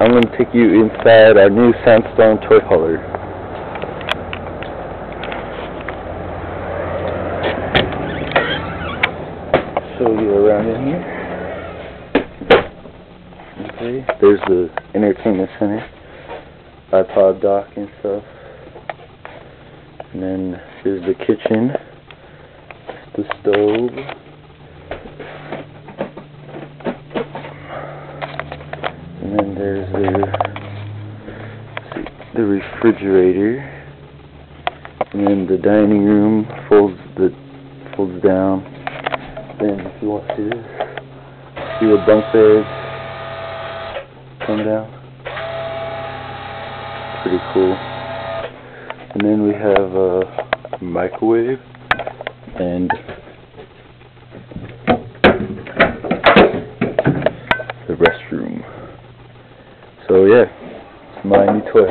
I'm going to take you inside our new Sandstorm Toy Hauler. Show you around in here. Okay, there's the entertainment center, iPod dock and stuff. And then here's the kitchen, the stove. And then there's the refrigerator, and then the dining room folds down. Then if you want to see the bunk beds come down, pretty cool. And then we have a microwave and the restroom. So yeah, it's my new toy.